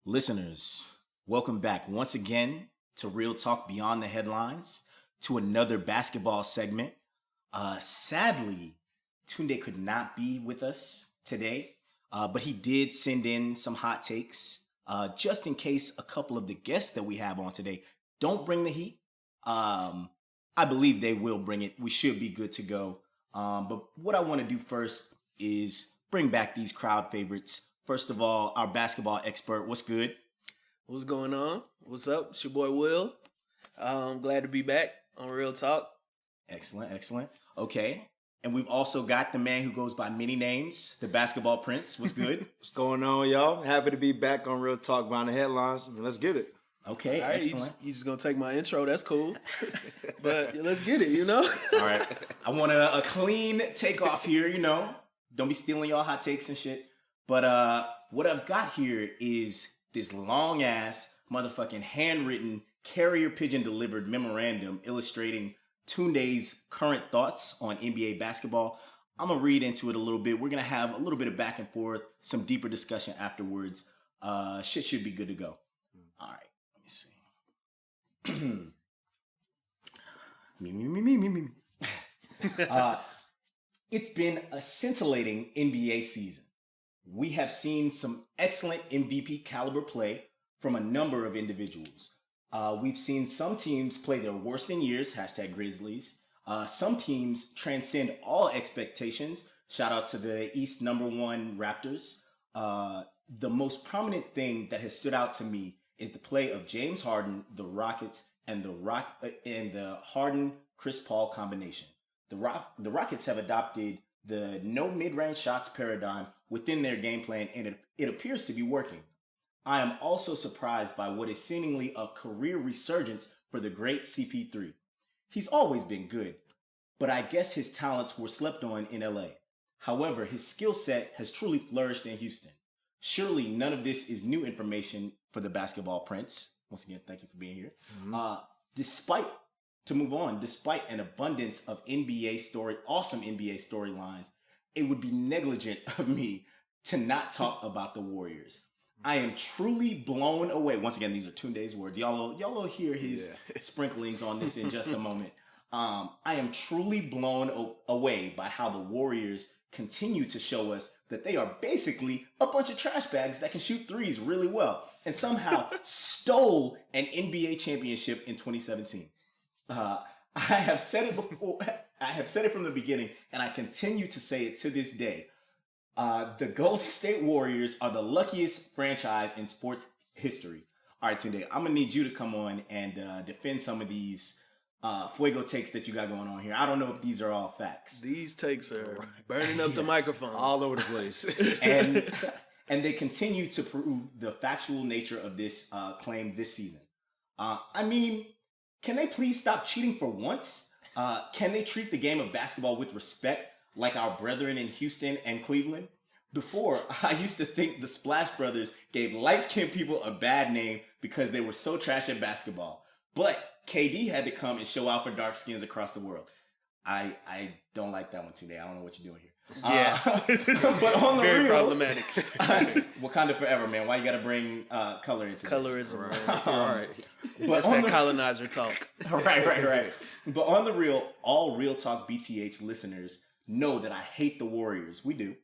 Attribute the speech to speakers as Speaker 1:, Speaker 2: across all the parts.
Speaker 1: Listeners, welcome back once again to Real Talk Beyond the Headlines, to another basketball segment. Sadly, Tunde could not be with us today, but he did send in some hot takes just in case a couple of the guests that we have on today don't bring the heat. I believe they will bring it. We should be good to go. But what I want to do first is bring back these crowd favorites. First of all, our basketball expert, what's good?
Speaker 2: What's going on? What's up? It's your boy Will. I'm glad to be back on Real Talk.
Speaker 1: Excellent. Okay. And we've also got the man who goes by many names, the basketball prince. What's good?
Speaker 3: What's going on, y'all? Happy to be back on Real Talk Behind the Headlines. Let's get it.
Speaker 1: Okay,
Speaker 2: All right,
Speaker 1: excellent.
Speaker 2: You just going to take my intro. That's cool. But let's get it,
Speaker 1: All right. I want a clean takeoff here, Don't be stealing y'all hot takes and shit. But what I've got here is this long-ass, motherfucking handwritten, carrier pigeon delivered memorandum illustrating Tunde's current thoughts on NBA basketball. I'm going to read into it a little bit. We're going to have a little bit of back and forth, some deeper discussion afterwards. Shit should be good to go. All right, let me see. Me. It's been a scintillating NBA season. We have seen some excellent MVP caliber play from a number of individuals. We've seen some teams play their worst in years, #Grizzlies. Some teams transcend all expectations. Shout out to the East #1 Raptors. The most prominent thing that has stood out to me is the play of James Harden, the Rockets, and the Harden-Chris Paul combination. The Rockets have adopted the no mid-range shots paradigm within their game plan, and it appears to be working. I am also surprised by what is seemingly a career resurgence for the great CP3. He's always been good, but I guess his talents were slept on in LA. However, his skill set has truly flourished in Houston. Surely none of this is new information for the basketball prince. Once again, thank you for being here. Mm-hmm. Despite an abundance of awesome NBA storylines, it would be negligent of me to not talk about the Warriors. I am truly blown away. Once again, these are Tunde's words. Y'all will hear his sprinklings on this in just a moment. I am truly blown away by how the Warriors continue to show us that they are basically a bunch of trash bags that can shoot threes really well and somehow stole an NBA championship in 2017. I have said it before. I have said it from the beginning, and I continue to say it to this day. The Golden State Warriors are the luckiest franchise in sports history. All right, Tunde, I'm going to need you to come on and defend some of these fuego takes that you got going on here. I don't know if these are all facts.
Speaker 2: These takes are burning up the microphone.
Speaker 3: All over the place.
Speaker 1: and they continue to prove the factual nature of this claim this season. Can they please stop cheating for once? Can they treat the game of basketball with respect like our brethren in Houston and Cleveland? Before, I used to think the Splash Brothers gave light-skinned people a bad name because they were so trash at basketball. But KD had to come and show out for dark skins across the world. I don't like that one today. I don't know what you're doing here.
Speaker 2: Yeah.
Speaker 1: But on the
Speaker 2: very
Speaker 1: real,
Speaker 2: problematic.
Speaker 1: Wakanda forever, man. Why you got to bring color into this?
Speaker 2: Colorism.
Speaker 3: Right.
Speaker 1: But
Speaker 2: That's that colonizer talk.
Speaker 1: Right. But on the real, all Real Talk BTH listeners know that I hate the Warriors. We do.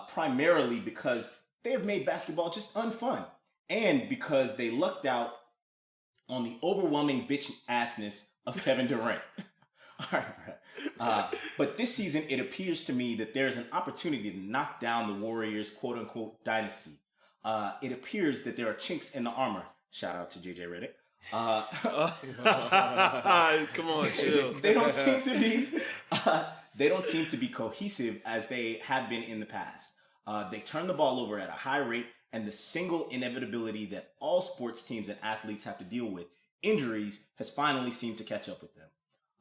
Speaker 1: Primarily because they have made basketball just unfun. And because they lucked out on the overwhelming bitch assness of Kevin Durant. All right, bro. But this season, it appears to me that there's an opportunity to knock down the Warriors' quote-unquote dynasty. It appears that there are chinks in the armor. Shout out to JJ Redick.
Speaker 2: Come on, chill.
Speaker 1: They don't seem to be cohesive as they have been in the past. They turn the ball over at a high rate, and the single inevitability that all sports teams and athletes have to deal with, injuries, has finally seemed to catch up with them.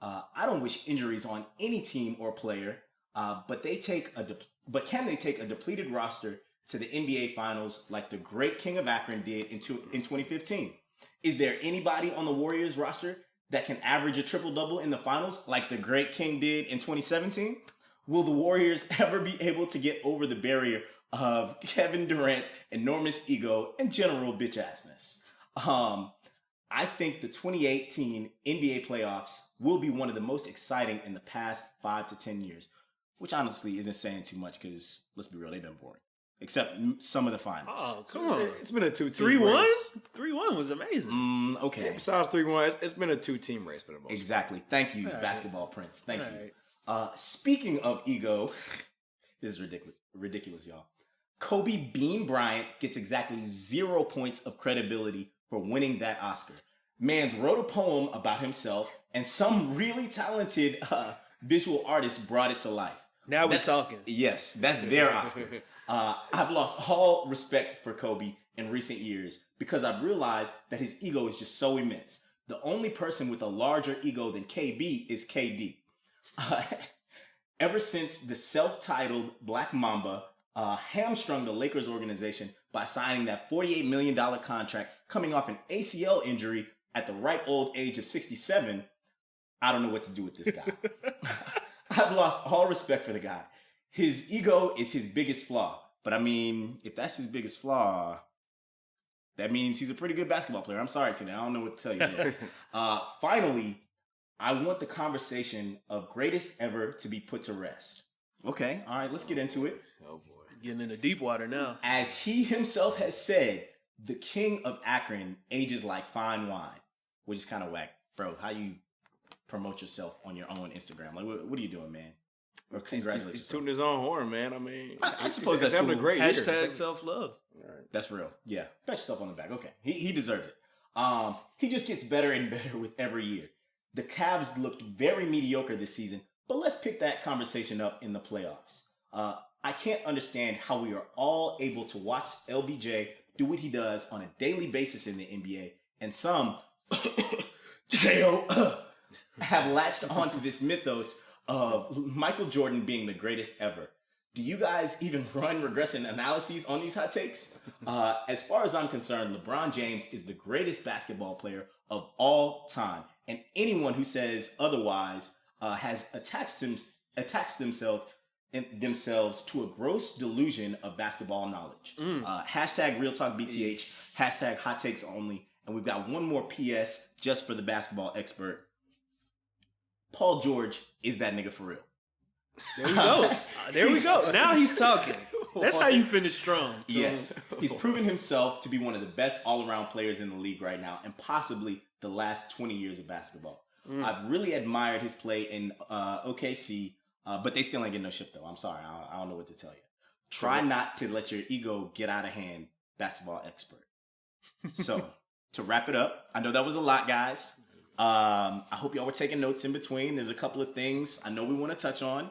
Speaker 1: I don't wish injuries on any team or player, but can they take a depleted roster to the NBA Finals like the great King of Akron did in 2015? Is there anybody on the Warriors roster that can average a triple-double in the finals like the great King did in 2017? Will the Warriors ever be able to get over the barrier of Kevin Durant's enormous ego and general bitch-assness. I think the 2018 NBA playoffs will be one of the most exciting in the past 5 to 10 years, which honestly isn't saying too much because, let's be real, they've been boring. Except some of the finals.
Speaker 2: Oh, come on.
Speaker 3: It's been a 2-team
Speaker 2: 3-1?
Speaker 3: race.
Speaker 2: 3-1 was amazing.
Speaker 1: Okay.
Speaker 3: Yeah, besides 3-1, it's been a 2-team race for the most part.
Speaker 1: Exactly. Thank you,
Speaker 2: All
Speaker 1: Basketball Prince. Thank
Speaker 2: All
Speaker 1: you.
Speaker 2: right.
Speaker 1: Speaking of ego, this is ridiculous, y'all. Kobe Bean Bryant gets exactly 0 points of credibility for winning that Oscar. Man's wrote a poem about himself, and some really talented visual artist brought it to life.
Speaker 2: Now we're talking.
Speaker 1: Yes, that's their Oscar. I've lost all respect for Kobe in recent years because I've realized that his ego is just so immense. The only person with a larger ego than KB is KD. Ever since the self-titled Black Mamba hamstrung the Lakers organization by signing that $48 million contract coming off an ACL injury at the ripe old age of 67, I don't know what to do with this guy. I've lost all respect for the guy. His ego is his biggest flaw. But I mean, if that's his biggest flaw, that means he's a pretty good basketball player. I'm sorry, Tina. I don't know what to tell you. Finally, I want the conversation of greatest ever to be put to rest. Okay, all right, let's get into it.
Speaker 3: Oh, boy.
Speaker 2: Getting into deep water now.
Speaker 1: As he himself has said, the king of Akron ages like fine wine, which is kind of whack. Bro, how you promote yourself on your own Instagram? Like, what are you doing, man? Or congratulations.
Speaker 3: He's tooting his own horn, man. I mean,
Speaker 1: I suppose that's
Speaker 3: having
Speaker 1: cool.
Speaker 3: a great year.
Speaker 2: Hashtag self-love.
Speaker 3: All right.
Speaker 1: That's real. Yeah. Pat yourself on the back. Okay. He deserves it. He just gets better and better with every year. The Cavs looked very mediocre this season, but let's pick that conversation up in the playoffs. I can't understand how we are all able to watch LBJ do what he does on a daily basis in the NBA, and some have latched onto this mythos of Michael Jordan being the greatest ever. Do you guys even run regression analyses on these hot takes? As far as I'm concerned, LeBron James is the greatest basketball player of all time. And anyone who says otherwise has attached themselves to a gross delusion of basketball knowledge. Hashtag Real Talk BTH, hashtag Hot Takes Only. And we've got one more PS just for the basketball expert. Paul George is that nigga for real.
Speaker 2: There we go. There we go. Now he's talking. That's how you finish strong. So.
Speaker 1: Yes. He's proven himself to be one of the best all-around players in the league right now and possibly the last 20 years of basketball. I've really admired his play in OKC, but they still ain't getting no shit, though. I'm sorry. I don't know what to tell you. Try not to let your ego get out of hand, basketball expert. So, to wrap it up, I know that was a lot, guys. I hope y'all were taking notes in between. There's a couple of things I know we want to touch on.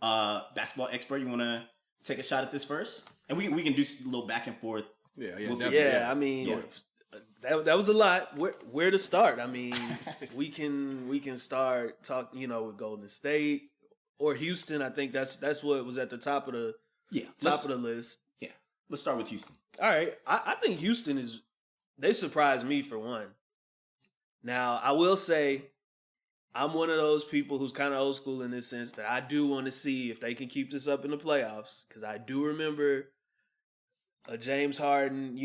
Speaker 1: Basketball expert, you want to take a shot at this first? And we can do a little back and forth.
Speaker 3: Yeah,
Speaker 2: definitely. I mean, that was a lot. Where to start? I mean, we can start talking, with Golden State or Houston. I think that's what was at the top of the list.
Speaker 1: Yeah, let's start with Houston.
Speaker 2: All right, I think Houston they surprised me for one. Now, I will say I'm one of those people who's kind of old school in this sense that I do want to see if they can keep this up in the playoffs, because I do remember a James Harden,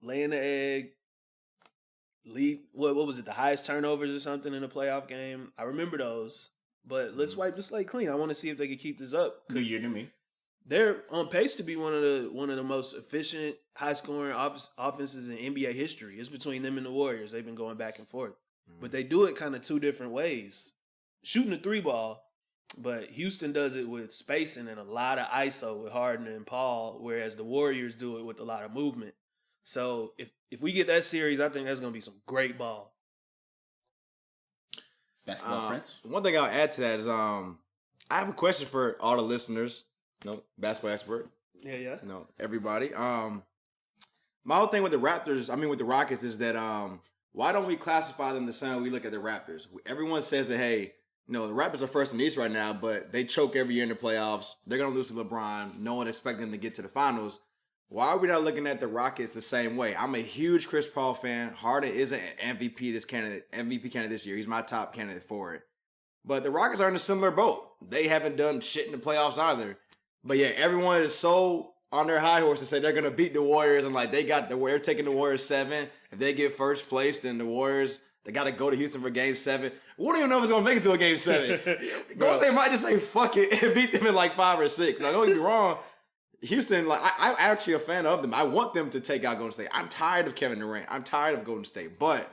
Speaker 2: laying the egg, lead, what was it, the highest turnovers or something in a playoff game. I remember those, but let's wipe the slate clean. I want to see if they can keep this up.
Speaker 1: Good year to me.
Speaker 2: They're on pace to be one of the most efficient, high-scoring offenses in NBA history. It's between them and the Warriors. They've been going back and forth. But they do it kind of two different ways. Shooting the three ball, but Houston does it with spacing and a lot of ISO with Harden and Paul, whereas the Warriors do it with a lot of movement. So if we get that series, I think that's going to be some great ball.
Speaker 1: Basketball Prince.
Speaker 3: One thing I'll add to that is I have a question for all the listeners. Basketball expert.
Speaker 2: Yeah.
Speaker 3: Everybody. My whole thing with the Rockets is that why don't we classify them the same way we look at the Raptors? Everyone says that, hey, the Raptors are first in the East right now, but they choke every year in the playoffs. They're going to lose to LeBron. No one expects them to get to the finals. Why are we not looking at the Rockets the same way? I'm a huge Chris Paul fan. Harden is an MVP candidate this year. He's my top candidate for it. But the Rockets are in a similar boat. They haven't done shit in the playoffs either. But yeah, everyone is so on their high horse to say they're gonna beat the Warriors and like they're taking the Warriors 7. If they get first place, then the Warriors they got to go to Houston for Game 7. We don't even know if it's gonna make it to a Game 7. Golden State might just say fuck it and beat them in like 5 or 6. Now, don't get me wrong. Houston, like I'm actually a fan of them. I want them to take out Golden State. I'm tired of Kevin Durant. I'm tired of Golden State. But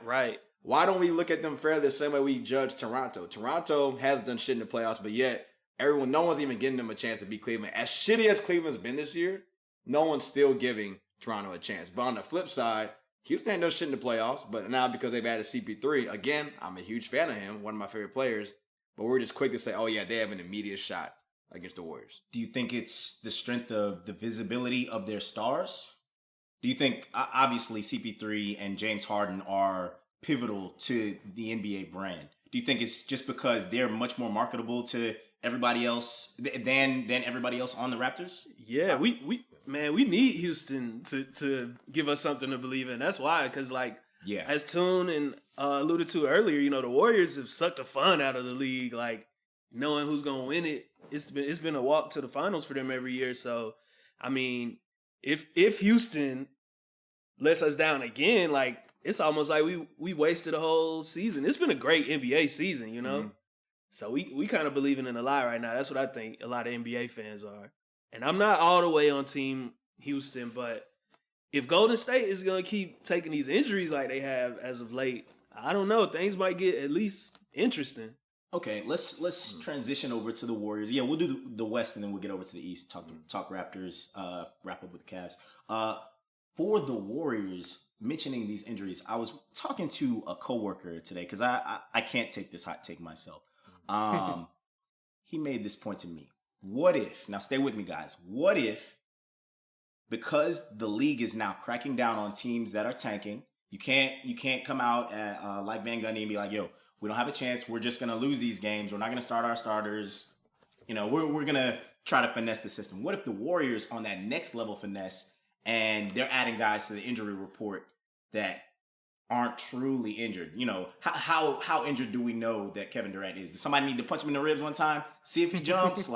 Speaker 3: why don't we look at them fairly the same way we judge Toronto? Toronto has done shit in the playoffs, but yet no one's even giving them a chance to beat Cleveland. As shitty as Cleveland's been this year, no one's still giving Toronto a chance. But on the flip side, Houston ain't done shit in the playoffs, but now because they've added CP3, again, I'm a huge fan of him, one of my favorite players, but we're just quick to say, oh yeah, they have an immediate shot against the Warriors.
Speaker 1: Do you think it's the strength of the visibility of their stars? Do you think, obviously, CP3 and James Harden are pivotal to the NBA brand? Do you think it's just because they're much more marketable to everybody else than everybody else on the Raptors?
Speaker 2: Yeah, we need Houston to give us something to believe in. That's why, because as Toon and alluded to earlier, the Warriors have sucked the fun out of the league. Like knowing who's gonna win it, it's been a walk to the finals for them every year. So, I mean, if Houston lets us down again, like it's almost like we wasted a whole season. It's been a great NBA season, Mm-hmm. So we kind of believing in a lie right now. That's what I think a lot of NBA fans are. And I'm not all the way on Team Houston, but if Golden State is going to keep taking these injuries like they have as of late, I don't know. Things might get at least interesting.
Speaker 1: Okay, let's transition over to the Warriors. Yeah, we'll do the West and then we'll get over to the East. Talk Raptors. Wrap up with the Cavs. For the Warriors, mentioning these injuries, I was talking to a coworker today because I can't take this hot take myself. He made this point to me. What if, now stay with me guys, what if because the league is now cracking down on teams that are tanking, you can't come out at, like Van Gundy and be like, yo, we don't have a chance, we're just going to lose these games, we're not going to start our starters, we're going to try to finesse the system. What if the Warriors on that next level finesse and they're adding guys to the injury report that aren't truly injured? How injured do we know that Kevin Durant is? Does somebody need to punch him in the ribs one time? See if he jumps?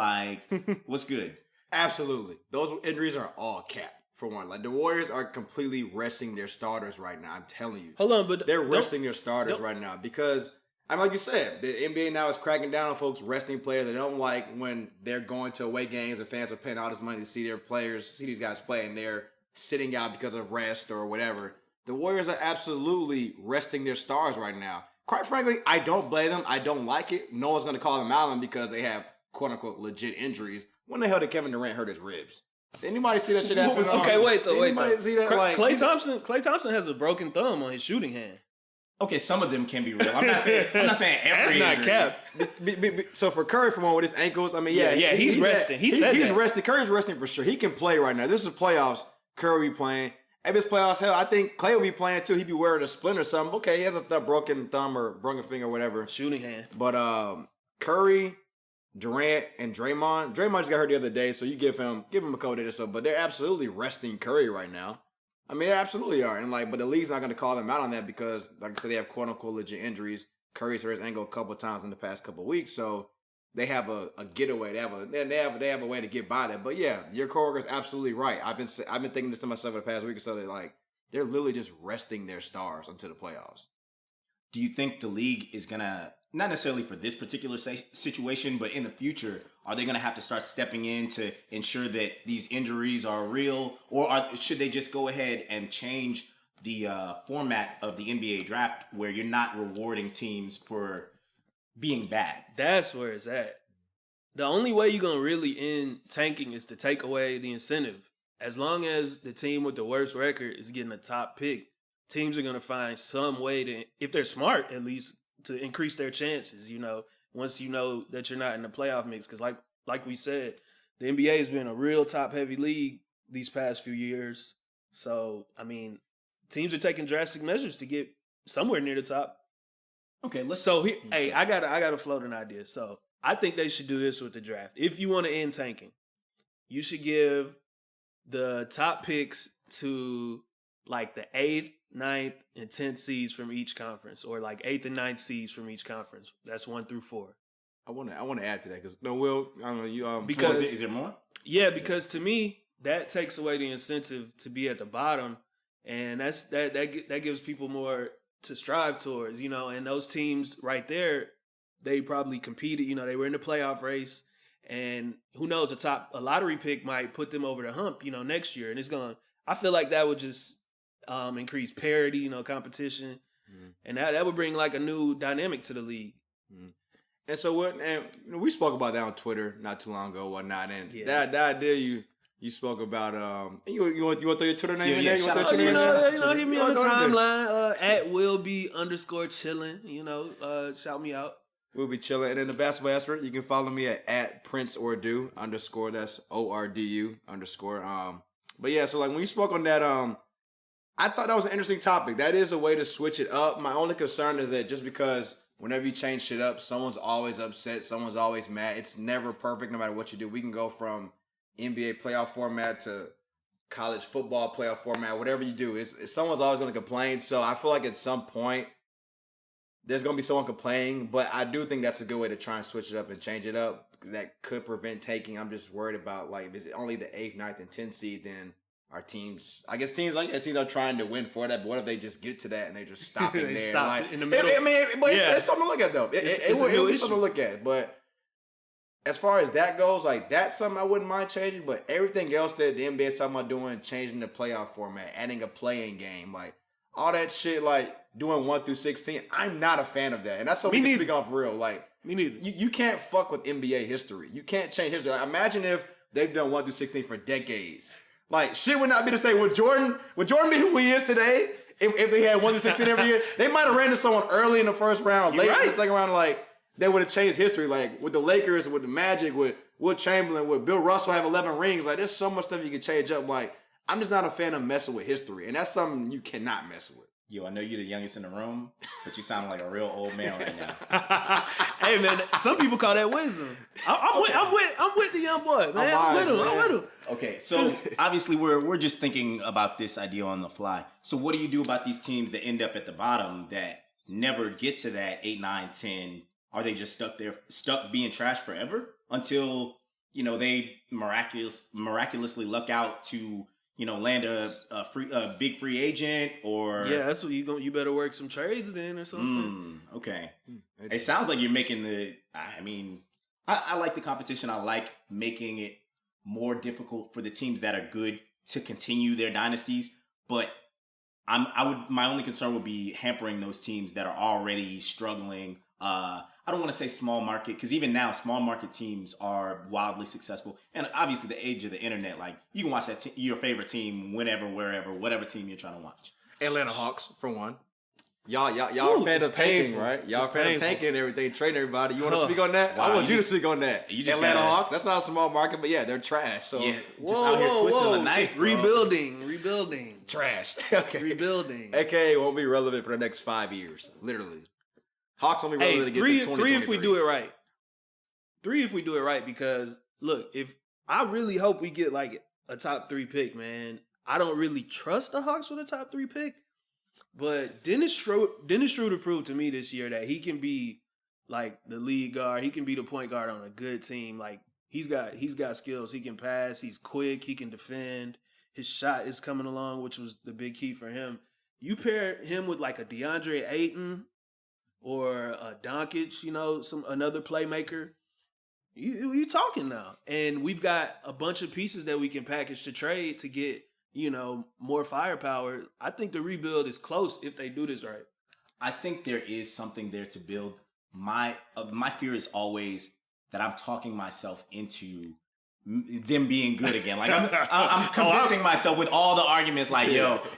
Speaker 1: What's good?
Speaker 3: Absolutely. Those injuries are all cap, for one. Like, the Warriors are completely resting their starters right now. I'm telling you.
Speaker 2: Hold on, but
Speaker 3: they're resting their starters right now because, like you said, the NBA now is cracking down on folks resting players. They don't like when they're going to away games and fans are paying all this money to see their players, see these guys play, and they're sitting out because of rest or whatever. The Warriors are absolutely resting their stars right now. Quite frankly, I don't blame them. I don't like it. No one's going to call them out on because they have quote-unquote legit injuries. When the hell did Kevin Durant hurt his ribs? Did anybody see that shit happen?
Speaker 2: Okay, wait though.
Speaker 3: See that?
Speaker 2: Klay Thompson has a broken thumb on his shooting hand.
Speaker 1: Okay, some of them can be real. I'm not saying every.
Speaker 2: That's not cap.
Speaker 3: So for Curry, for one with his ankles, I mean,
Speaker 2: he's resting. He's
Speaker 3: resting. Curry's resting for sure. He can play right now. This is playoffs. Curry be playing. If it's playoffs, hell, I think Klay will be playing too. He'd be wearing a splint or something. Okay, he has a broken thumb or broken finger or whatever.
Speaker 2: Shooting hand.
Speaker 3: But Curry, Durant, and Draymond just got hurt the other day, so you give him a couple days or so. But they're absolutely resting Curry right now. I mean, they absolutely are. And but the league's not going to call them out on that because, like I said, they have quote unquote legit injuries. Curry's hurt his ankle a couple of times in the past couple of weeks, so they have a getaway. They have a way to get by that. But yeah, your coworker's absolutely right. I've been thinking this to myself for the past week or so. They're literally just resting their stars until the playoffs.
Speaker 1: Do you think the league is gonna, not necessarily for this particular situation, but in the future, are they gonna have to start stepping in to ensure that these injuries are real, or should they just go ahead and change the format of the NBA draft where you're not rewarding teams for being bad?
Speaker 2: That's where it's at. The only way you're going to really end tanking is to take away the incentive. As long as the team with the worst record is getting a top pick, teams are going to find some way to, if they're smart at least, to increase their chances, once you know that you're not in the playoff mix. Because like we said, the NBA has been a real top-heavy league these past few years. So, I mean, teams are taking drastic measures to get somewhere near the top.
Speaker 1: Okay,
Speaker 2: I gotta float an idea. So I think they should do this with the draft. If you want to end tanking, you should give the top picks to like the 8th, 9th, and 10th seeds from each conference, or like 8th and 9th seeds from each conference. That's 1 through 4.
Speaker 3: I want to add to that because Will, I don't know you.
Speaker 1: Because is there more?
Speaker 2: Yeah, because to me, that takes away the incentive to be at the bottom, and that gives people more to strive towards, and those teams right there, they probably competed, they were in the playoff race, and who knows, a lottery pick might put them over the hump, next year, and I feel like that would just increase parity, competition, and that would bring like a new dynamic to the league.
Speaker 3: And so we spoke about that on Twitter not too long ago, whatnot, and that idea you spoke about. You want to throw your Twitter name in there?
Speaker 1: Shout out
Speaker 2: Hit me on the timeline at @willbe_chilling. Shout me out.
Speaker 3: We'll be chilling. And in the basketball expert, you can follow me at @PrinceOrdu_. That's ORDU_. But yeah, so like when you spoke on that, I thought that was an interesting topic. That is a way to switch it up. My only concern is that just because whenever you change shit up, someone's always upset, someone's always mad. It's never perfect no matter what you do. We can go from NBA playoff format to college football playoff format, whatever you do. Someone's always going to complain. So I feel like at some point, there's going to be someone complaining. But I do think that's a good way to try and switch it up and change it up. That could prevent taking. I'm just worried about, like, if it's only the 8th, 9th, and 10th seed, then our teams, I guess teams are trying to win for that, but what if they just get to that and they just stop in there?
Speaker 2: Stop
Speaker 3: like,
Speaker 2: in the middle.
Speaker 3: It's something to look at, though. It's something to look at. But as far as that goes, like, that's something I wouldn't mind changing. But everything else that the NBA is talking about doing, changing the playoff format, adding a playing game, like, all that shit, like, doing 1 through 16, I'm not a fan of that. And that's something we can speak off real. Like,
Speaker 2: me neither.
Speaker 3: You can't fuck with NBA history. You can't change history. Like, imagine if they've done 1 through 16 for decades. Like, shit would not be the same. Would Jordan be who he is today if they had 1 through 16 every year? They might have ran to someone early in the first round, late in the second round, like, they would have changed history. Like, with the Lakers, with the Magic, with Will Chamberlain, with Bill Russell have 11 rings. Like, there's so much stuff you can change up. Like, I'm just not a fan of messing with history. And that's something you cannot mess with.
Speaker 1: Yo, I know you're the youngest in the room, but you sound like a real old man right now.
Speaker 2: Hey man, some people call that wisdom. I'm with the young boy, man. I'm with him.
Speaker 1: Okay, so obviously we're just thinking about this idea on the fly. So what do you do about these teams that end up at the bottom that never get to that 8, 9, 10? Are they just stuck being trash forever until they miraculously luck out to land a big free agent, or
Speaker 2: that's what you better work some trades then or something.
Speaker 1: Okay. It sounds like you're making I like the competition. I like making it more difficult for the teams that are good to continue their dynasties, but my only concern would be hampering those teams that are already struggling. I don't want to say small market, because even now, small market teams are wildly successful. And obviously, the age of the internet, like, you can watch your favorite team whenever, wherever, whatever team you're trying to watch.
Speaker 3: Atlanta Hawks, for one. Y'all are fans of tanking, right? Y'all fans of tanking and everything, trading everybody. You want to speak on that? Wow, I want you to speak on that. Atlanta Hawks, that's not a small market, but yeah, they're trash. So
Speaker 1: out here twisting the knife.
Speaker 2: Rebuilding.
Speaker 3: Trash. Okay.
Speaker 2: Rebuilding.
Speaker 3: AKA won't be relevant for the next 5 years, literally. Hawks only relevant to get to 2023.
Speaker 2: 3 if we do it right. 3 if we do it right, because look, if I really hope we get like a top 3 pick, man. I don't really trust the Hawks with a top 3 pick, but Dennis Schroeder proved to me this year that he can be like the lead guard. He can be the point guard on a good team. Like, he's got skills. He can pass. He's quick. He can defend. His shot is coming along, which was the big key for him. You pair him with like a DeAndre Ayton or a Doncic, another playmaker, you talking now. And we've got a bunch of pieces that we can package to trade to get, more firepower. I think the rebuild is close if they do this right.
Speaker 1: I think there is something there to build. My fear is always that I'm talking myself into them being good again. Like, I'm convincing myself with all the arguments, like,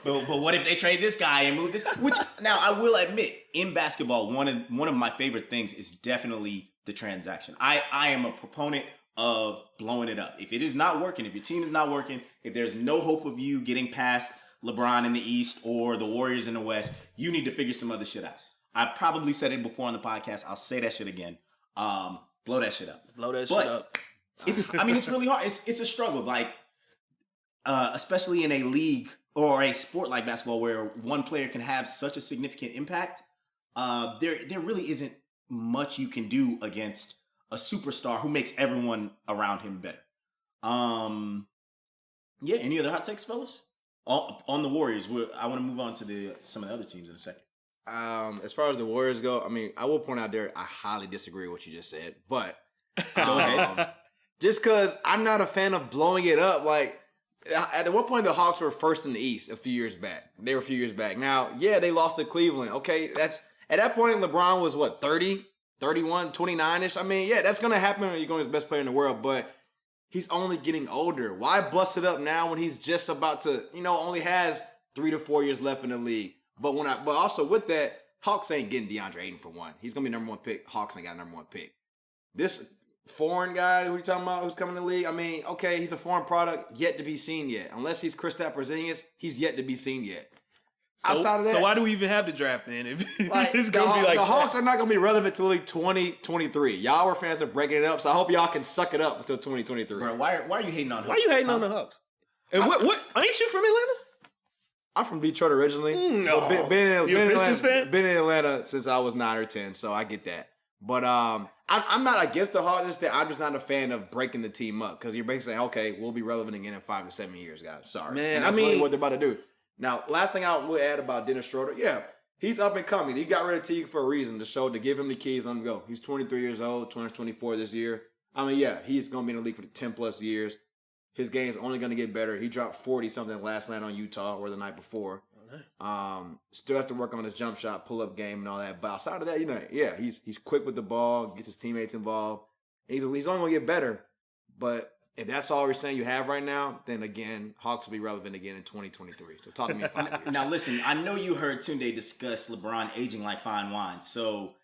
Speaker 1: but what if they trade this guy and move this guy? Which, now, I will admit, in basketball, one of my favorite things is definitely the transaction. I am a proponent of blowing it up. If it is not working, if your team is not working, if there's no hope of you getting past LeBron in the East or the Warriors in the West, you need to figure some other shit out. I probably said it before on the podcast. I'll say that shit again. Blow that shit up.
Speaker 2: Shit up.
Speaker 1: It's really hard. It's a struggle. Like, especially in a league or a sport like basketball where one player can have such a significant impact. There really isn't much you can do against a superstar who makes everyone around him better. Yeah. Any other hot takes, fellas? On the Warriors. I want to move on to some of the other teams in a second.
Speaker 3: As far as the Warriors go, I mean, I will point out there, I highly disagree with what you just said, but
Speaker 1: Go ahead.
Speaker 3: just because I'm not a fan of blowing it up. Like, at one point, the Hawks were first in the East a few years back. They were a few years back. Now, yeah, they lost to Cleveland. Okay, at that point, LeBron was what, 30, 31, 29-ish? I mean, yeah, that's going to happen when you're going to be the best player in the world, but he's only getting older. Why bust it up now when he's just about to, only has 3 to 4 years left in the league? But also with that, Hawks ain't getting DeAndre Ayton for one. He's going to be number one pick. Hawks ain't got number one pick. This foreign guy who you talking about who's coming in the league, I mean, okay, he's a foreign product, yet to be seen yet. Unless he's Kristaps Porzingis, he's yet to be seen yet. Outside of that,
Speaker 2: so why do we even have the draft then? If
Speaker 3: like,
Speaker 2: it's gonna be like
Speaker 3: the Hawks are not going to be relevant till like 2023. Y'all were fans of breaking it up, so I hope y'all can suck it up until 2023.
Speaker 1: Bro, why are you hating on him?
Speaker 2: Why are you hating on the Hawks? And what ain't you from Atlanta?
Speaker 3: I'm from Detroit originally.
Speaker 2: No.
Speaker 3: Been
Speaker 2: You a Pistons fan?
Speaker 3: Been in Atlanta since I was 9 or 10, so I get that. But I'm not against the Hawks. Just that I'm just not a fan of breaking the team up because you're basically saying, okay, we'll be relevant again in 5 to 7 years, guys. Sorry,
Speaker 2: man.
Speaker 3: And that's really what they're about to do. Now, last thing I will add about Dennis Schroeder, yeah, he's up and coming. He got rid of Teague for a reason to give him the keys, let him go. He's 23 years old, 24 this year. I mean, yeah, he's going to be in the league for 10 plus years. His game's only going to get better. He dropped 40 something last night on Utah or the night before. Still has to work on his jump shot, pull up game, and all that. But outside of that, yeah, he's quick with the ball, gets his teammates involved. He's only going to get better. But if that's all we're saying you have right now, then again, Hawks will be relevant again in 2023. So talk to me in 5 years.
Speaker 1: Now listen, I know you heard Tunde discuss LeBron aging like fine wine. So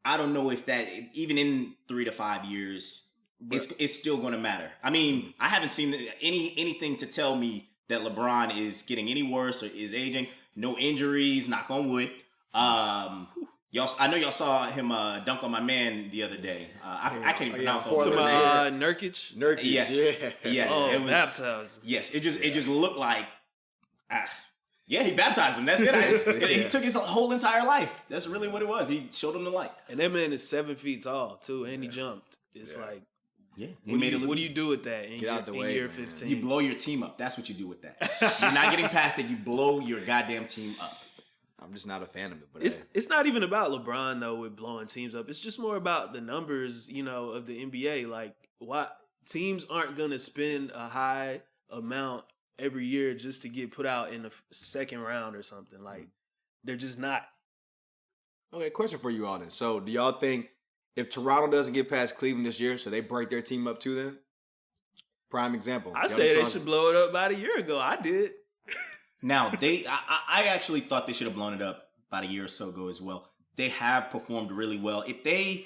Speaker 1: I don't know if that even in 3 to 5 years, it's still going to matter. I mean, I haven't seen anything to tell me that LeBron is getting any worse or is aging. No injuries, knock on wood. I know y'all saw him dunk on my man the other day. I can't even pronounce all his name.
Speaker 2: Nurkic?
Speaker 3: Nurkic,
Speaker 1: Yes.
Speaker 3: yeah.
Speaker 1: It was
Speaker 2: baptized.
Speaker 1: Yes, it just looked like yeah, he baptized him. That's it. He took his whole entire life. That's really what it was. He showed him the light.
Speaker 2: And that man is 7 feet tall too, and he jumped. It's like,
Speaker 1: yeah,
Speaker 2: what do you do with that in year
Speaker 3: man.
Speaker 2: 15?
Speaker 1: You blow your team up. That's what you do with that. You're not getting past it. You blow your goddamn team up.
Speaker 3: I'm just not a fan of it. But
Speaker 2: it's not even about LeBron though with blowing teams up. It's just more about the numbers, of the NBA. Like, why teams aren't gonna spend a high amount every year just to get put out in the second round or something. Like, they're just not.
Speaker 3: Okay, question for you all then. So, do y'all think if Toronto doesn't get past Cleveland this year, so they break their team up too then? Prime example.
Speaker 2: I say they should blow it up about a year ago. I did.
Speaker 1: Now, I actually thought they should have blown it up about a year or so ago as well. They have performed really well. If they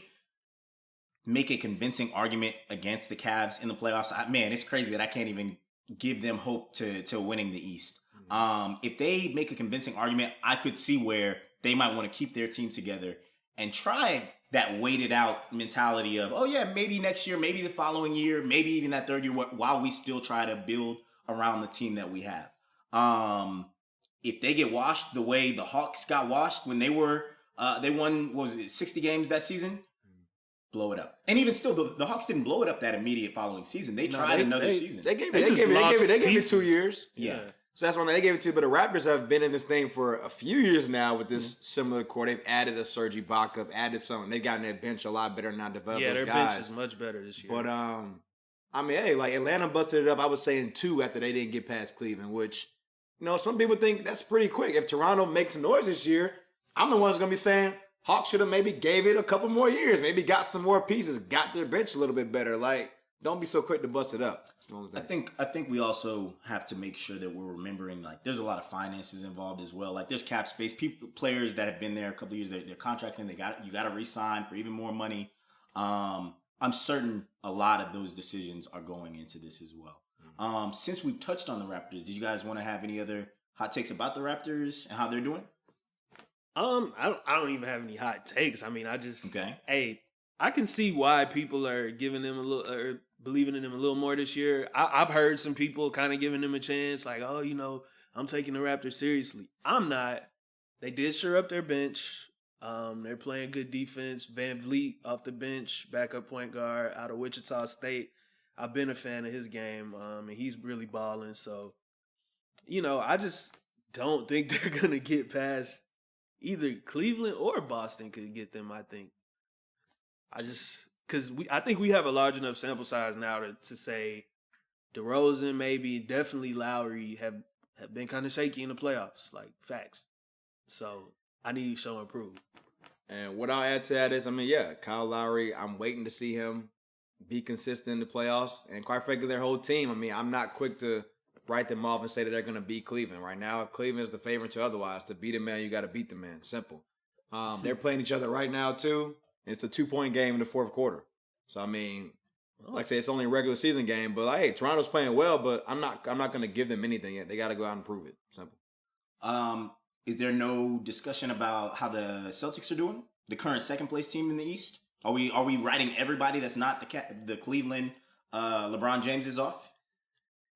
Speaker 1: make a convincing argument against the Cavs in the playoffs, man, it's crazy that I can't even give them hope to winning the East. If they make a convincing argument, I could see where they might want to keep their team together and try that waited out mentality of, oh yeah, maybe next year, maybe the following year, maybe even that third year, while we still try to build around the team that we have. If they get washed the way the Hawks got washed when they won, what was it, 60 games that season? Blow it up. And even still, the Hawks didn't blow it up that immediate following season. They tried another season.
Speaker 3: They gave it 2 years.
Speaker 1: Yeah.
Speaker 3: So that's when they gave it to. But the Raptors have been in this thing for a few years now with this similar core. They've added a Serge Ibaka, added something. They've gotten their bench a lot better now. Developed those guys.
Speaker 2: Yeah, their bench is much better this year.
Speaker 3: But I mean, hey, like Atlanta busted it up. I was saying 2 after they didn't get past Cleveland, which some people think that's pretty quick. If Toronto makes noise this year, I'm the one who's gonna be saying Hawks should have maybe gave it a couple more years, maybe got some more pieces, got their bench a little bit better. Like, don't be so quick to bust it up.
Speaker 1: I think we also have to make sure that we're remembering, like, there's a lot of finances involved as well. Like, there's cap space. Players that have been there a couple of years, their contracts in, you got to re-sign for even more money. I'm certain a lot of those decisions are going into this as well. Since we've touched on the Raptors, did you guys want to have any other hot takes about the Raptors and how they're doing?
Speaker 2: I don't even have any hot takes. I mean, I can see why people are giving them a little, or believing in them a little more this year. I've heard some people kind of giving them a chance, like, oh, I'm taking the Raptors seriously. I'm not. They did shore up their bench. They're playing good defense. Van Vliet off the bench, backup point guard out of Wichita State. I've been a fan of his game, and he's really balling. So, you know, I just don't think they're gonna get past either Cleveland or Boston. Could get them. I think. I think we have a large enough sample size now to say DeRozan, maybe, definitely Lowry have been kind of shaky in the playoffs, like facts. So I need to show improve.
Speaker 3: And what I'll add to that is, I mean, yeah, Kyle Lowry, I'm waiting to see him be consistent in the playoffs. And quite frankly, their whole team, I mean, I'm not quick to write them off and say that they're going to beat Cleveland. Right now, Cleveland is the favorite to otherwise. To beat a man, you got to beat the man. Simple. They're playing each other right now, too. And it's a 2-point game in the fourth quarter. So, I mean, like I say, it's only a regular season game. But, like, hey, Toronto's playing well, but I'm not going to give them anything yet. They got to go out and prove it. Simple.
Speaker 1: Is there no discussion about how the Celtics are doing? The current second place team in the East? Are we writing everybody that's not the Cleveland LeBron James is off?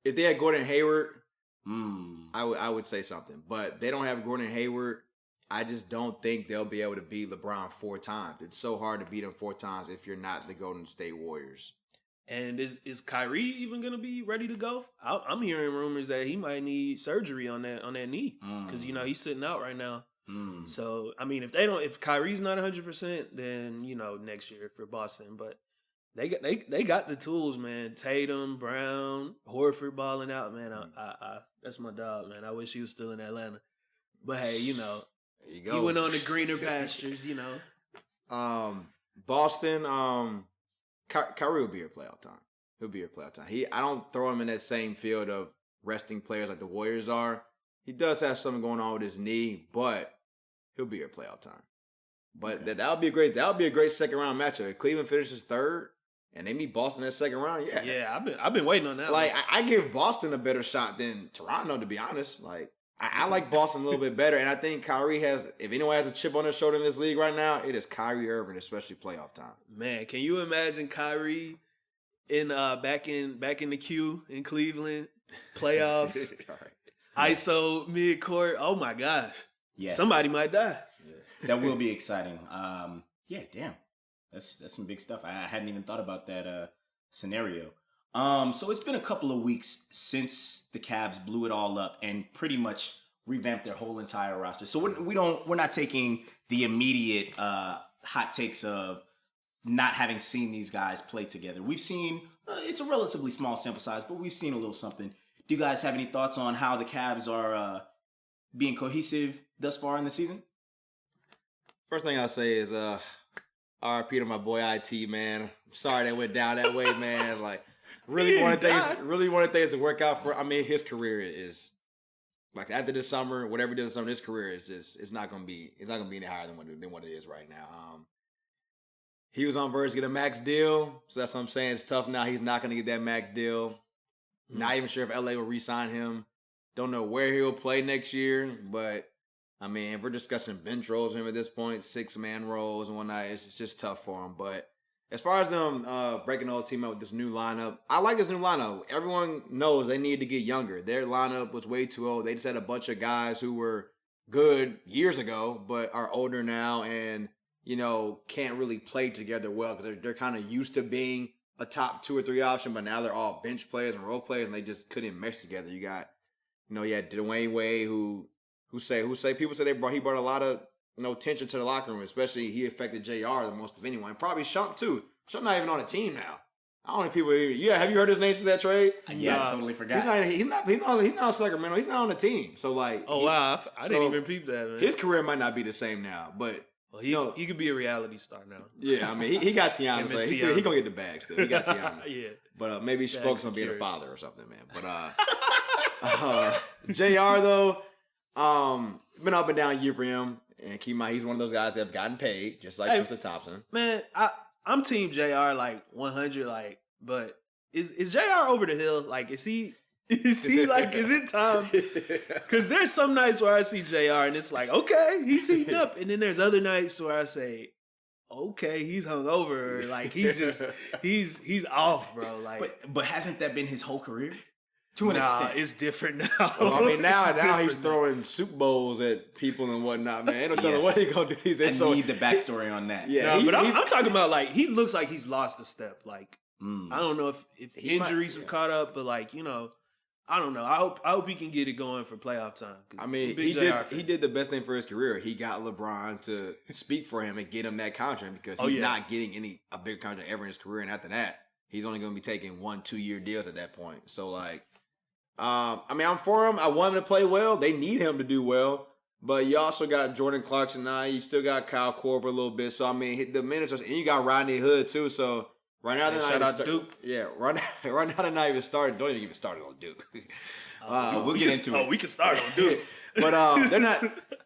Speaker 3: If they had Gordon Hayward, I would say something. But they don't have Gordon Hayward. I just don't think they'll be able to beat LeBron 4 times. It's so hard to beat him 4 times if you're not the Golden State Warriors.
Speaker 2: And is Kyrie even going to be ready to go? I'm hearing rumors that he might need surgery on that knee because you know he's sitting out right now. So I mean, if Kyrie's not 100%, then you know next year for Boston. But they got the tools, man. Tatum, Brown, Horford balling out, man. I that's my dog, man. I wish he was still in Atlanta. But hey, you know,
Speaker 3: there you go.
Speaker 2: He went on to greener pastures, you know.
Speaker 3: Boston. Kyrie will be here playoff time. He'll be here playoff time. I don't throw him in that same field of resting players like the Warriors are. He does have something going on with his knee, but he'll be here playoff time. But okay. that'll be a great second round matchup. If Cleveland finishes third and they meet Boston in that second round, yeah.
Speaker 2: Yeah, I've been waiting on that.
Speaker 3: Like I give Boston a better shot than Toronto, to be honest. Like I like Boston a little bit better, and I think Kyrie if anyone has a chip on their shoulder in this league right now, it is Kyrie Irving, especially playoff time.
Speaker 2: Man, can you imagine Kyrie in back in the queue in Cleveland playoffs? Right. ISO mid-court. Oh my gosh. Yeah. Somebody might die.
Speaker 1: Yeah. That will be exciting. Yeah, damn. That's some big stuff. I hadn't even thought about that scenario. So it's been a couple of weeks since the Cavs blew it all up and pretty much revamped their whole entire roster. So we're not taking the immediate hot takes of not having seen these guys play together. We've seen it's a relatively small sample size, but we've seen a little something. Do you guys have any thoughts on how the Cavs are being cohesive thus far in the season?
Speaker 3: First thing I'll say is RIP to my boy IT, man. I'm sorry that went down that way, man. Like really wanted things to work out for. I mean, his career is like after this summer, whatever he does this summer, his career is just it's not gonna be any higher than what it is right now. He was on verge to get a max deal, so that's what I'm saying. It's tough now. He's not gonna get that max deal. Not even sure if LA will re-sign him. Don't know where he'll play next year, but I mean, if we're discussing bench roles for him at this point, 6-man roles and whatnot, it's just tough for him. But as far as them breaking the whole team up with this new lineup, I like this new lineup. Everyone knows they need to get younger. Their lineup was way too old. They just had a bunch of guys who were good years ago, but are older now and, you know, can't really play together well because they're kind of used to being a top 2 or 3 option, but now they're all bench players and role players, and they just couldn't mesh together. You got, you know, you had Dwayne Wade, who say people say he brought a lot of, you know, tension to the locker room, especially he affected JR the most of anyone. And probably Shump too. Shump not even on the team now. I don't know if people. Yeah, have you heard his name since that trade?
Speaker 1: Yeah, I totally forgot.
Speaker 3: He's not in Sacramento. He's not on the team. So like,
Speaker 2: wow, I didn't even peep that, man.
Speaker 3: His career might not be the same now, but.
Speaker 2: Well, he could be a reality star now.
Speaker 3: Yeah, I mean, he got Tiana. So he gonna get the bag still. He got Tiana.
Speaker 2: Yeah.
Speaker 3: But maybe he should focus on being a father or something, man. But JR though, been up and down year for him. And keep in mind, he's one of those guys that have gotten paid, just like Tristan Thompson.
Speaker 2: Man, I'm team JR like 100. Like, but is JR over the hill? Like, is he like, is it time? Because there's some nights where I see JR and it's like, okay, he's heating up. And then there's other nights where I say, okay, he's hungover. Like, he's off, bro. Like,
Speaker 1: but hasn't that been his whole career? To an extent.
Speaker 2: It's different now.
Speaker 3: Well, I mean, now he's throwing soup bowls at people and whatnot, man. Ain't no telling what he gonna do.
Speaker 1: I need the backstory on that.
Speaker 2: Yeah, but I'm talking about, like, he looks like he's lost a step. Like, I don't know if injuries have caught up, but like, you know, I don't know. I hope he can get it going for playoff time.
Speaker 3: I mean, he did the best thing for his career. He got LeBron to speak for him and get him that contract because he's not getting a big contract ever in his career. And after that, he's only going to be taking 1-2 year deals at that point. So like, I mean, I'm for him. I want him to play well. They need him to do well. But you also got Jordan Clarkson now. You still got Kyle Korver a little bit. So I mean, the minutes and you got Rodney Hood too. So right now they're not even starting. Yeah, right now they're not even starting. Don't even get started on Duke.
Speaker 1: We'll get into it.
Speaker 2: We can start on Duke.
Speaker 3: But they're not.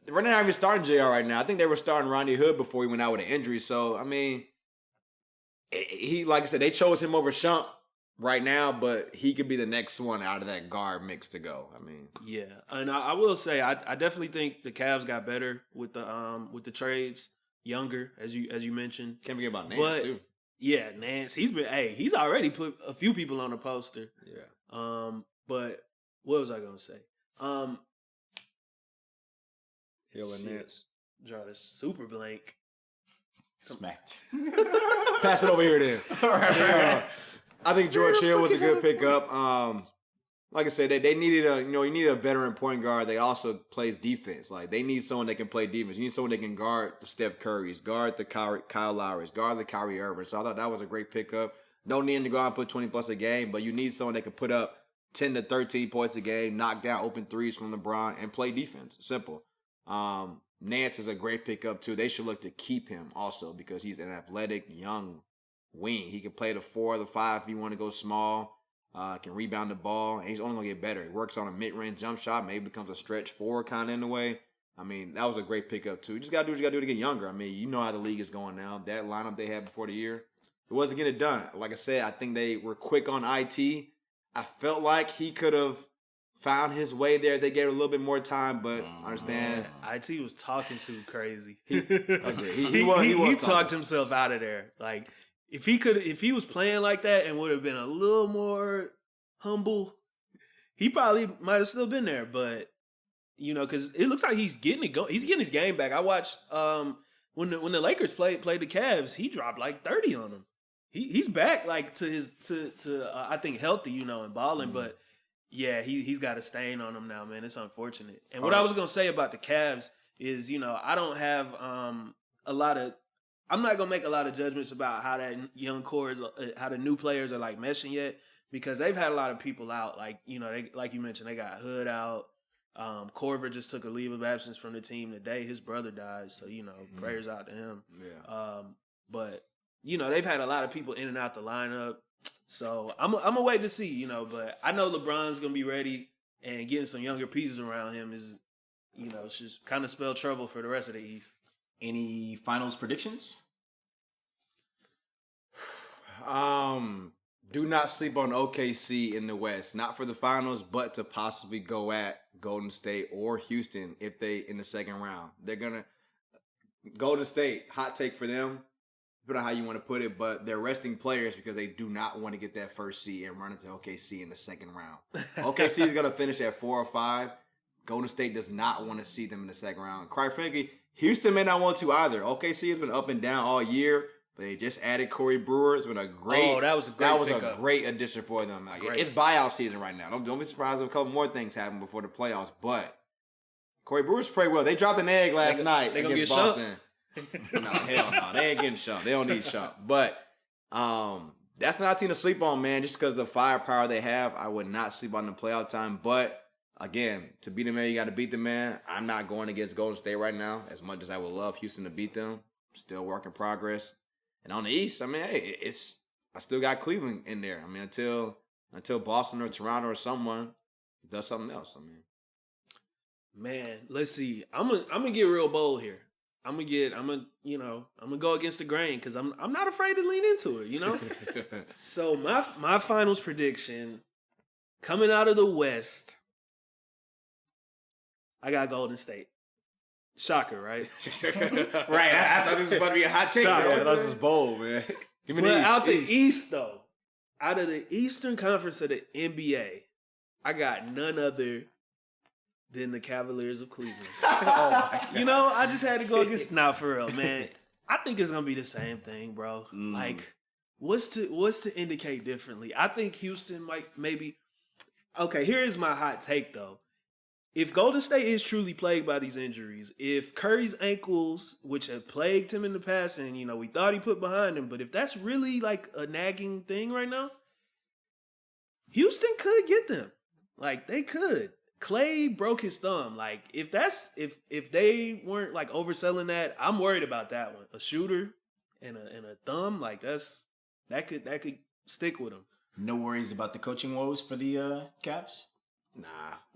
Speaker 3: They're not even starting JR right now. I think they were starting Rodney Hood before he went out with an injury. So I mean, he like I said, they chose him over Shump right now, but he could be the next one out of that guard mix to go. I mean,
Speaker 2: yeah, and I will say I definitely think the Cavs got better with the trades, younger as you mentioned.
Speaker 3: Can't forget about Nance too.
Speaker 2: Yeah, Nance. He's already put a few people on the poster.
Speaker 3: Yeah.
Speaker 2: But what was I gonna say?
Speaker 3: Hill and Nance.
Speaker 2: Draw this super blank.
Speaker 1: Smacked.
Speaker 3: Pass it over here then.
Speaker 2: All right.
Speaker 3: I think George Hill was a good pickup. Like I said, they needed you need a veteran point guard. They also plays defense. Like they need someone that can play defense. You need someone that can guard the Steph Currys, guard the Kyle Lowrys, guard the Kyrie Irving. So I thought that was a great pickup. Don't need him to go out and put 20 plus a game, but you need someone that can put up 10 to 13 points a game, knock down open threes from LeBron, and play defense. Simple. Nance is a great pickup too. They should look to keep him also because he's an athletic young wing. He can play the 4 or the 5 if you want to go small. Can rebound the ball, and he's only gonna get better. He works on a mid-range jump shot, maybe becomes a stretch 4 kind of in a way. I mean, that was a great pickup too. You just gotta do what you gotta do to get younger. I mean, you know how the league is going now. That lineup they had before the year, it wasn't getting it done. Like I said, I think they were quick on IT. I felt like he could have found his way there. They gave it a little bit more time, but I understand.
Speaker 2: Man, IT was talking too crazy.
Speaker 3: He
Speaker 2: talked himself out of there. Like if he was playing like that and would have been a little more humble, he probably might have still been there. But you know, because it looks like he's getting it going. He's getting his game back. I watched when the Lakers played the Cavs, he dropped like 30 on them. He's back like to I think healthy, you know, and balling, but. Yeah, he's got a stain on him now, man. It's unfortunate. And what I was going to say about the Cavs is, you know, I don't have I'm not going to make a lot of judgments about how that young core is, how the new players are like meshing yet, because they've had a lot of people out. Like, you know, like you mentioned, they got Hood out. Korver just took a leave of absence from the team today. His brother died, so, you know, prayers out to him.
Speaker 3: Yeah.
Speaker 2: But, you know, they've had a lot of people in and out the lineup. So I'm gonna wait to see, you know, but I know LeBron's gonna be ready, and getting some younger pieces around him is, you know, just kind of spell trouble for the rest of the East.
Speaker 1: Any finals predictions?
Speaker 3: Do not sleep on OKC in the West, not for the finals, but to possibly go at Golden State or Houston if they in the second round. They're gonna Golden State, hot take for them. Depending on how you want to put it, but they're resting players because they do not want to get that first seed and run into OKC in the second round. OKC is going to finish at 4 or 5. Golden State does not want to see them in the second round. Quite frankly, Houston may not want to either. OKC has been up and down all year, but they just added Corey Brewer. It's been a great.
Speaker 2: That was
Speaker 3: a great addition for them. Like, it's buyout season right now. Don't be surprised if a couple more things happen before the playoffs. But Corey Brewer's played well. They dropped an egg last night against Boston. No, hell no. They ain't getting Shump. They don't need Shump. But that's not a team to sleep on, man. Just because of the firepower they have, I would not sleep on the playoff time. But, again, to beat the man, you got to beat the man. I'm not going against Golden State right now, as much as I would love Houston to beat them. Still work in progress. And on the East, I mean, hey, I still got Cleveland in there. I mean, until Boston or Toronto or someone does something else. I mean,
Speaker 2: man, let's see. I'm gonna get real bold here. I'm gonna go against the grain because I'm not afraid to lean into it, you know? So my finals prediction coming out of the West, I got Golden State. Shocker, right?
Speaker 3: Right. I thought this was about to be a hot take. Yeah, that was just bold, man.
Speaker 2: Give me the East, though. Out of the Eastern Conference of the NBA, I got none other than the Cavaliers of Cleveland. You know, I just had to go against. Nah, for real, man. I think it's gonna be the same thing, bro. Like What's to indicate differently? I think Houston might maybe. Okay, here is my hot take though. If Golden State is truly plagued by these injuries, if Curry's ankles, which have plagued him in the past, and we thought he put behind him, but if that's really like a nagging thing right now, Houston could get them. Like they could. Clay broke his thumb. Like if they weren't like overselling that, I'm worried about that one. A shooter and a thumb, like that could stick with him.
Speaker 1: No worries about the coaching woes for the Cavs?
Speaker 3: Nah.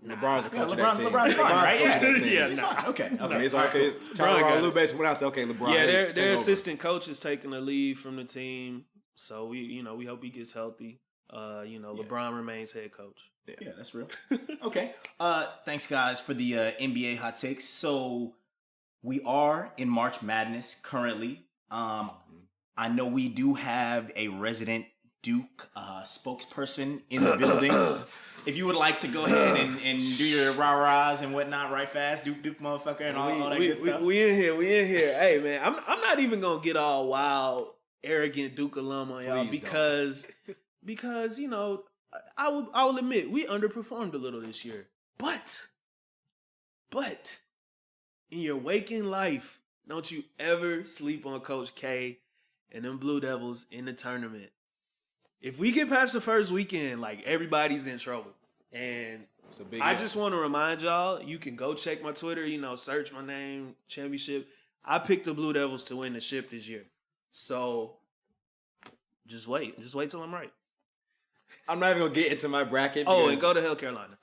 Speaker 3: LeBron's the coach of that team.
Speaker 1: LeBron's fine, right?
Speaker 3: Yeah,
Speaker 1: He's fine. Okay.
Speaker 3: It's okay. Tyronn Lue basically went out to LeBron.
Speaker 2: Yeah, their assistant coach is taking a leave from the team, so we hope he gets healthy. LeBron remains head coach.
Speaker 1: Yeah, that's real. Okay. Thanks guys for the NBA hot takes. So we are in March Madness currently. I know we do have a resident Duke spokesperson in the building. If you would like to go ahead and do your rah-rahs and whatnot right fast, Duke motherfucker and all that good stuff.
Speaker 2: We in here. Hey man, I'm not even gonna get all wild, arrogant Duke alum on y'all because I will admit we underperformed a little this year. But in your waking life, don't you ever sleep on Coach K and them Blue Devils in the tournament. If we get past the first weekend, like everybody's in trouble. And I just want to remind y'all, you can go check my Twitter, search my name, championship. I picked the Blue Devils to win the ship this year. So just wait till I'm right.
Speaker 3: I'm not even going to get into my bracket.
Speaker 2: And go to Hell Carolina.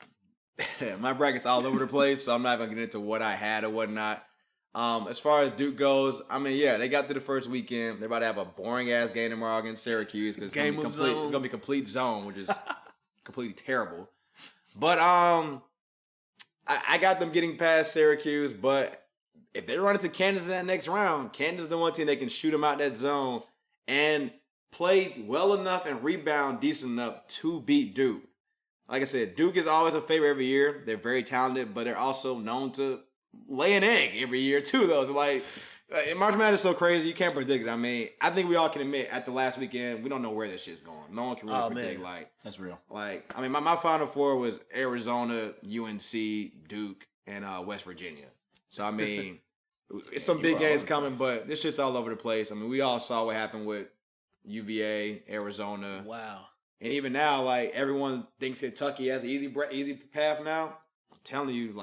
Speaker 3: My bracket's all over the place, so I'm not going to get into what I had or whatnot. As far as Duke goes, they got through the first weekend. They're about to have a boring-ass game tomorrow against Syracuse because it's going to be complete zone, which is completely terrible. But I got them getting past Syracuse, but if they run into Kansas in that next round, Kansas is the one team that can shoot them out that zone and play well enough and rebound decent enough to beat Duke. Like I said, Duke is always a favorite every year. They're very talented, but they're also known to lay an egg every year too, though. So March Madness is so crazy, you can't predict it. I mean, I think we all can admit at the last weekend, we don't know where this shit's going. No one can really predict.
Speaker 1: Man. That's real.
Speaker 3: My Final Four was Arizona, UNC, Duke, and West Virginia. So, I mean, it's some big games coming, but this shit's all over the place. I mean, we all saw what happened with UVA, Arizona.
Speaker 2: Wow.
Speaker 3: And even now, everyone thinks Kentucky has an easy path now. I'm telling you,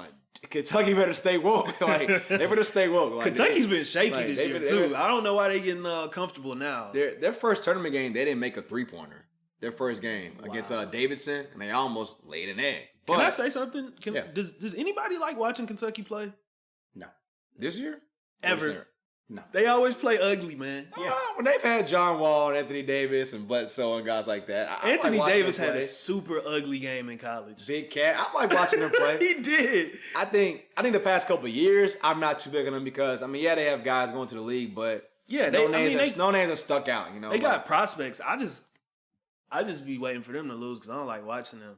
Speaker 3: Kentucky better stay woke. They better stay woke.
Speaker 2: Kentucky's been shaky this year, too. I don't know why they're getting comfortable now.
Speaker 3: Their first tournament game, they didn't make a three-pointer. Their first game against Davidson, and they almost laid an egg.
Speaker 2: Can I say something? Does anybody like watching Kentucky play?
Speaker 3: No. This year?
Speaker 2: Ever?
Speaker 3: No.
Speaker 2: They always play ugly, man.
Speaker 3: Yeah. When they've had John Wall and Anthony Davis and Bledsoe and guys like that.
Speaker 2: Anthony Davis had a super ugly game in college.
Speaker 3: Big cat. I like watching them play.
Speaker 2: He did.
Speaker 3: I think the past couple of years, I'm not too big on them because, they have guys going to the league, but no names have stuck out.
Speaker 2: They got prospects. I just be waiting for them to lose because I don't like watching them.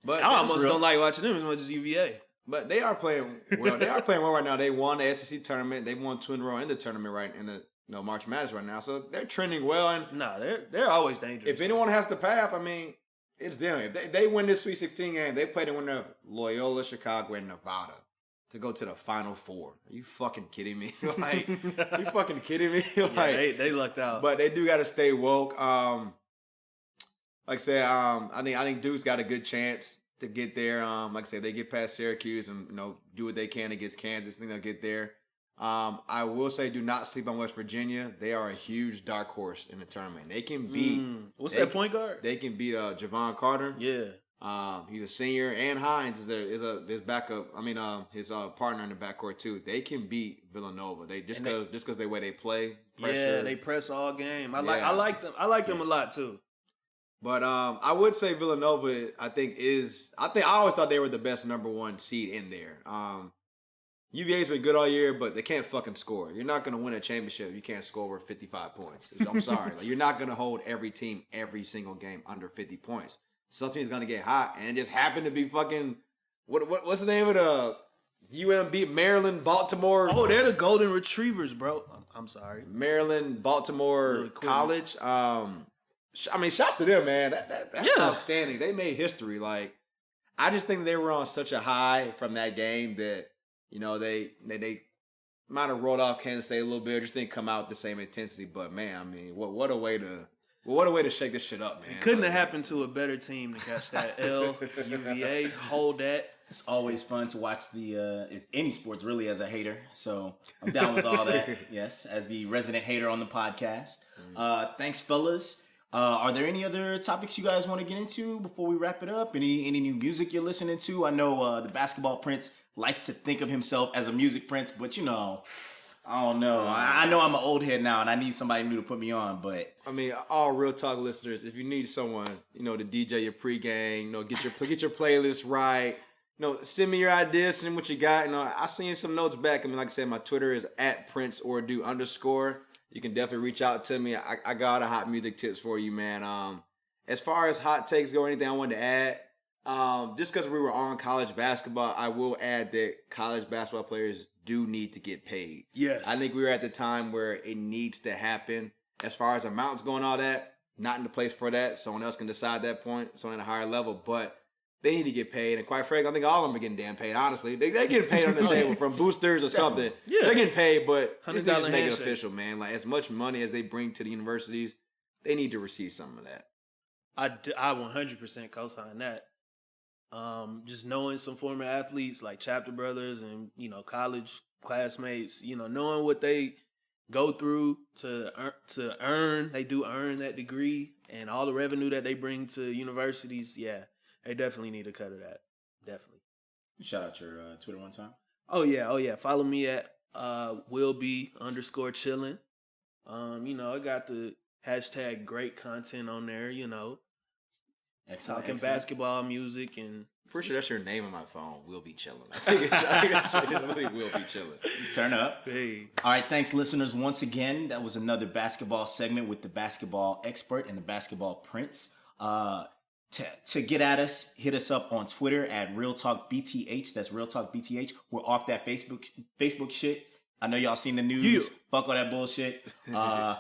Speaker 2: But I almost don't like watching them as much as UVA.
Speaker 3: But they are playing well. They are playing well right now. They won the SEC tournament. They won 2 in a row in the tournament right in the March Madness right now. So they're trending well. And
Speaker 2: they're always dangerous.
Speaker 3: If anyone has the path, it's them. If they win this Sweet 16 game, they play the winner of Loyola, Chicago, and Nevada to go to the Final Four. Are you fucking kidding me? You fucking kidding me?
Speaker 2: They lucked out.
Speaker 3: But they do got to stay woke. Like I said, I think Duke's got a good chance to get there. Like I said, they get past Syracuse and do what they can against Kansas. I think they'll get there. I will say, do not sleep on West Virginia. They are a huge dark horse in the tournament. They can beat.
Speaker 2: What's that point guard?
Speaker 3: They can beat Javon Carter.
Speaker 2: Yeah.
Speaker 3: He's a senior, and Hines is his backup. His partner in the backcourt too. They can beat Villanova. They because the way they play. Pressure.
Speaker 2: Yeah, they press all game. I like them. I like them a lot too.
Speaker 3: But I would say Villanova, I always thought they were the best number 1 seed in there. UVA's been good all year, but they can't fucking score. You're not going to win a championship if you can't score over 55 points. I'm sorry. You're not going to hold every team every single game under 50 points. Some team's going to get hot, and it just happened to be fucking, what's the name of the UM beat Maryland, Baltimore.
Speaker 2: Oh, they're the Golden Retrievers, bro. I'm sorry.
Speaker 3: Maryland, Baltimore College. I mean, shouts to them, man. That's outstanding. They made history. Like, I just think they were on such a high from that game that, you know, they might have rolled off Kansas State a little bit, just didn't come out with the same intensity. But man, I mean, what a way to shake this shit up, man.
Speaker 2: It couldn't have happened to a better team to catch that L. UVA's hold that.
Speaker 1: It's always fun to watch any sports really as a hater. So I'm down with all that. Yes, as the resident hater on the podcast. Thanks, fellas. Are there any other topics you guys want to get into before we wrap it up? Any new music you're listening to? I know the Basketball Prince likes to think of himself as a music prince, but you know, I don't know. I know I'm an old head now, and I need somebody new to put me on. But
Speaker 3: I mean, all Real Talk listeners, if you need someone, you know, to DJ your pregame, you know, get your playlist right. You know, send me your ideas, send me what you got. You know, I seen some notes back. I mean, like I said, my Twitter is @PrinceOrDo_. You can definitely reach out to me. I got a hot music tips for you, man. As far as hot takes go, anything I wanted to add, just because we were on college basketball, I will add that college basketball players do need to get paid.
Speaker 2: Yes.
Speaker 3: I think we were at the time where it needs to happen. As far as amounts going, all that, not in the place for that. Someone else can decide that point, someone at a higher level, but they need to get paid. And quite frankly, I think all of them are getting damn paid, honestly. They're getting paid on the table from boosters or something. Yeah. They're getting paid, but just need to make it official, man. Like, as much money as they bring to the universities, they need to receive some of that.
Speaker 2: I 100% co-sign that. Just knowing some former athletes like Chapter Brothers and, you know, college classmates, you know, knowing what they go through to earn, they do earn that degree, and all the revenue that they bring to universities, yeah, they definitely need a cut of that. Definitely.
Speaker 1: Shout out your Twitter one time.
Speaker 2: Oh yeah. Follow me at willbe_chillin'. You know, I got the hashtag great content on there, you know. Talking basketball, music, and
Speaker 3: pretty sure that's your name on my phone. We'll be chilling. I think it's really will be chilling.
Speaker 1: Turn up.
Speaker 2: Hey.
Speaker 1: All right, thanks, listeners. Once again, that was another basketball segment with the basketball expert and the basketball prince. To get at us, hit us up on Twitter at Real Talk BTH. That's Real Talk BTH. We're off that Facebook shit. I know y'all seen the news. Fuck all that bullshit. All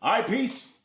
Speaker 1: right, peace.